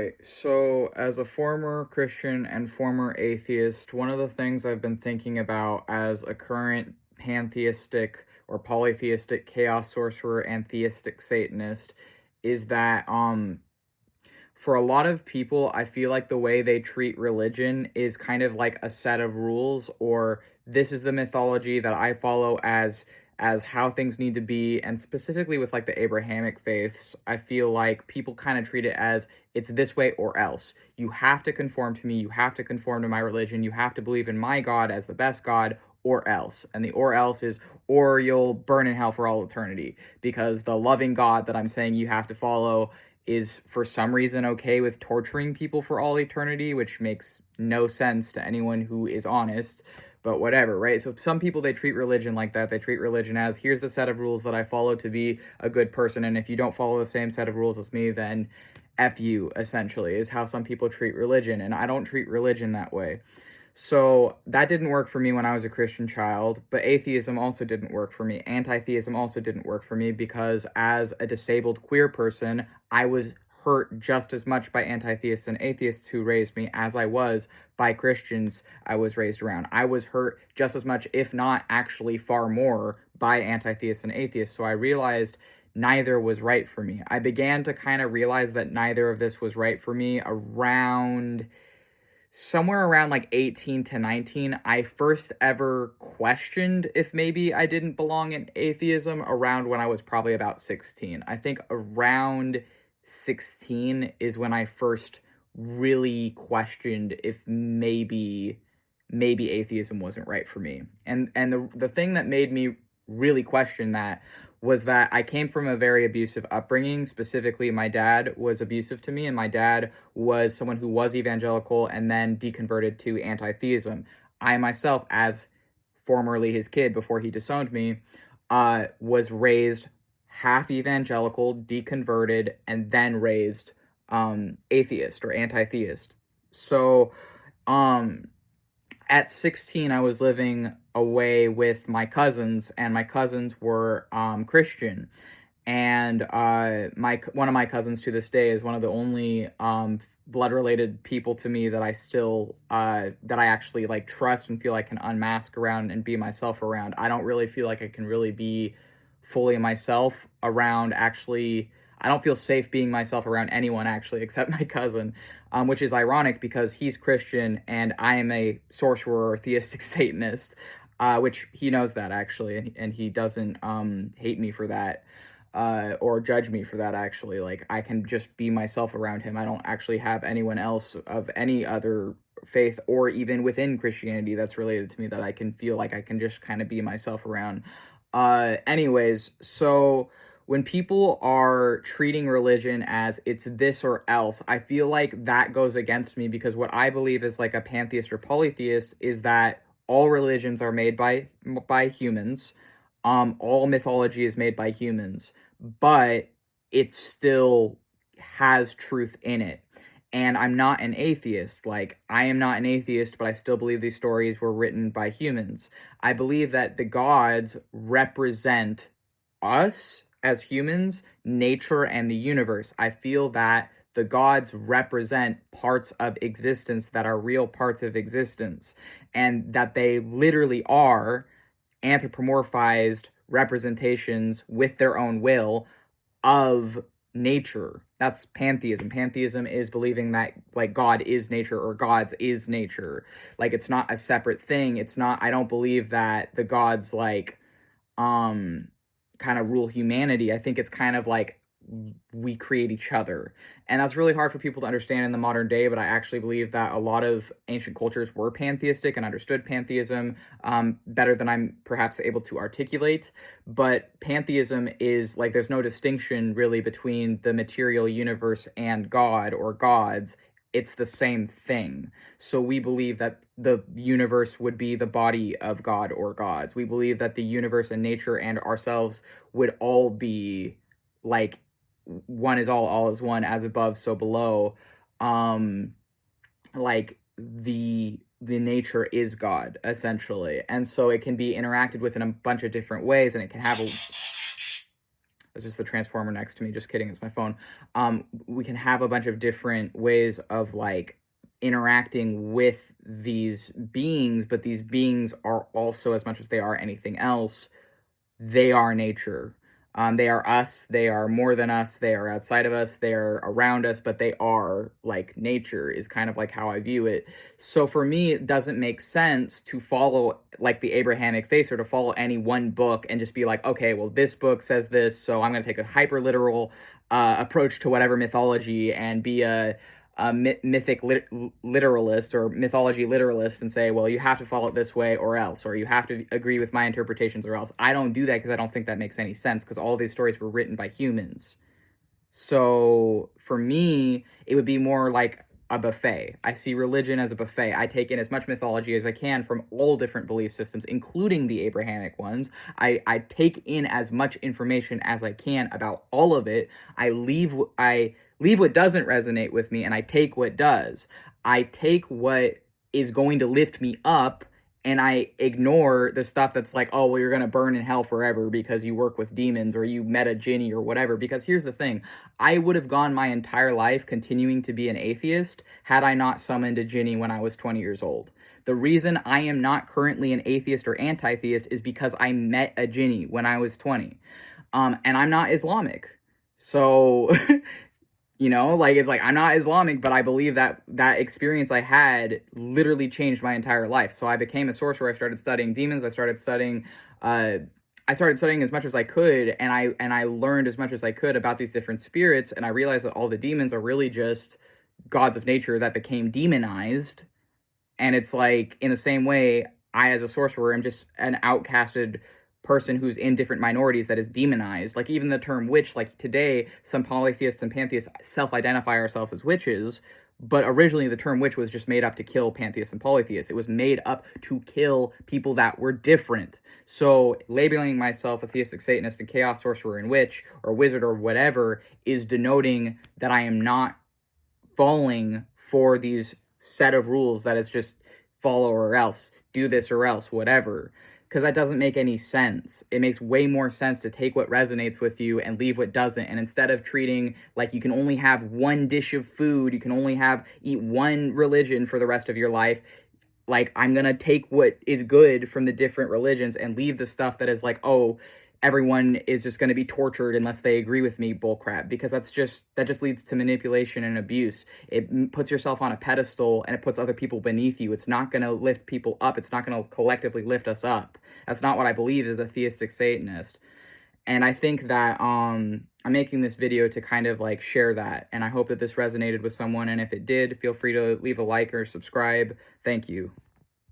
Right. So, as a former Christian and former atheist, one of the things I've been thinking about as a current pantheistic or polytheistic chaos sorcerer and theistic Satanist is that for a lot of people, I feel like the way they treat religion is kind of like a set of rules, or this is the mythology that I follow as how things need to be. And specifically with like the Abrahamic faiths, I feel like people kind of treat it as it's this way or else. You have to conform to me, you have to conform to my religion, you have to believe in my God as the best God, or else. And the or else is, or you'll burn in hell for all eternity, because the loving God that I'm saying you have to follow is for some reason okay with torturing people for all eternity, which makes no sense to anyone who is honest, but whatever, right? So some people, they treat religion like that. They treat religion as, here's the set of rules that I follow to be a good person, and if you don't follow the same set of rules as me, then F you, essentially, is how some people treat religion, and I don't treat religion that way. So that didn't work for me when I was a Christian child, but atheism also didn't work for me. Anti-theism also didn't work for me because as a disabled queer person, I was hurt just as much by anti-theists and atheists who raised me as I was by Christians I was raised around. I was hurt just as much, if not actually far more, by anti-theists and atheists. So I realized neither was right for me. I began to kind of realize that neither of this was right for me around somewhere around like 18 to 19. I first ever questioned if maybe I didn't belong in atheism around when I was probably about 16. I think around 16 is when I first really questioned if maybe atheism wasn't right for me. And the thing that made me really question that was that I came from a very abusive upbringing. Specifically, my dad was abusive to me, and my dad was someone who was evangelical and then deconverted to anti-theism. I myself, as formerly his kid before he disowned me, was raised half evangelical, deconverted, and then raised atheist or anti-theist. So, um, at 16, I was living away with my cousins, and my cousins were Christian. And my one of my cousins to this day is one of the only blood related people to me that I still that I actually like trust and feel I can unmask around and be myself around. I don't really feel like I can really be fully myself around actually. I don't feel safe being myself around anyone actually except my cousin, which is ironic because he's Christian and I am a sorcerer or theistic Satanist, which he knows that actually, and he doesn't hate me for that, or judge me for that actually. Like, I can just be myself around him. I don't actually have anyone else of any other faith or even within Christianity that's related to me that I can feel like I can just kind of be myself around. Anyways, so when people are treating religion as it's this or else, I feel like that goes against me because what I believe is like a pantheist or polytheist is that all religions are made by humans. All mythology is made by humans, but it still has truth in it. And I'm not an atheist. Like, I am not an atheist, but I still believe these stories were written by humans. I believe that the gods represent us as humans, nature, and the universe. I feel that the gods represent parts of existence that are real parts of existence, and that they literally are anthropomorphized representations with their own will of nature. That's pantheism. Pantheism is believing that like God is nature or gods is nature. Like, it's not a separate thing. It's not, I don't believe that the gods like um kind of rule humanity. I think it's kind of like we create each other. And that's really hard for people to understand in the modern day, but I actually believe that a lot of ancient cultures were pantheistic and understood pantheism better than I'm perhaps able to articulate. But pantheism is like there's no distinction really between the material universe and God or gods. It's the same thing. So we believe that the universe would be the body of God or gods. We believe that the universe and nature and ourselves would all be like one is all is one, as above, so below. Um, like the nature is God, essentially. And so it can be interacted with in a bunch of different ways, and it can have It's just the transformer next to me. Just kidding, it's my phone. We can have a bunch of different ways of like interacting with these beings, but these beings are also, as much as they are anything else, they are nature. They are us, they are more than us, they are outside of us, they are around us, but they are like nature, is kind of like how I view it. So for me, it doesn't make sense to follow like the Abrahamic faith or to follow any one book and just be like, okay, well, this book says this, so I'm going to take a hyper literal approach to whatever mythology and be a mythic literalist or mythology literalist and say, well, you have to follow it this way or else, or you have to agree with my interpretations or else. I don't do that because I don't think that makes any sense, because all these stories were written by humans. So for me, it would be more like a buffet. I see religion as a buffet. I take in as much mythology as I can from all different belief systems, including the Abrahamic ones. I take in as much information as I can about all of it. I leave what doesn't resonate with me, and I take what does. I take what is going to lift me up, and I ignore the stuff that's like, oh, well, you're going to burn in hell forever because you work with demons or you met a genie or whatever. Because here's the thing. I would have gone my entire life continuing to be an atheist had I not summoned a genie when I was 20 years old. The reason I am not currently an atheist or anti-theist is because I met a genie when I was 20. And I'm not Islamic. So... You know, like, it's like, I'm not Islamic, but I believe that that experience I had literally changed my entire life. So I became a sorcerer. I started studying demons. I started studying as much as I could, and I learned as much as I could about these different spirits, and I realized that all the demons are really just gods of nature that became demonized. And it's like, in the same way, I, as a sorcerer, am just an outcasted person who's in different minorities that is demonized. Like, even the term witch, like, today some polytheists and pantheists self-identify ourselves as witches, but originally the term witch was just made up to kill pantheists and polytheists. It was made up to kill people that were different. So labeling myself a theistic Satanist and chaos sorcerer and witch or wizard or whatever is denoting that I am not falling for these set of rules that is just follow or else, do this or else, whatever. Because that doesn't make any sense. It makes way more sense to take what resonates with you and leave what doesn't. And instead of treating like you can only have one dish of food, you can only eat one religion for the rest of your life, like, I'm going to take what is good from the different religions and leave the stuff that is like, oh, everyone is just going to be tortured unless they agree with me bullcrap, because that just leads to manipulation and abuse. It puts yourself on a pedestal and it puts other people beneath you. It's not going to lift people up. It's not going to collectively lift us up. That's not what I believe as a theistic Satanist. And I think that I'm making this video to kind of like share that, and I hope that this resonated with someone, and if it did, feel free to leave a like or subscribe. Thank you.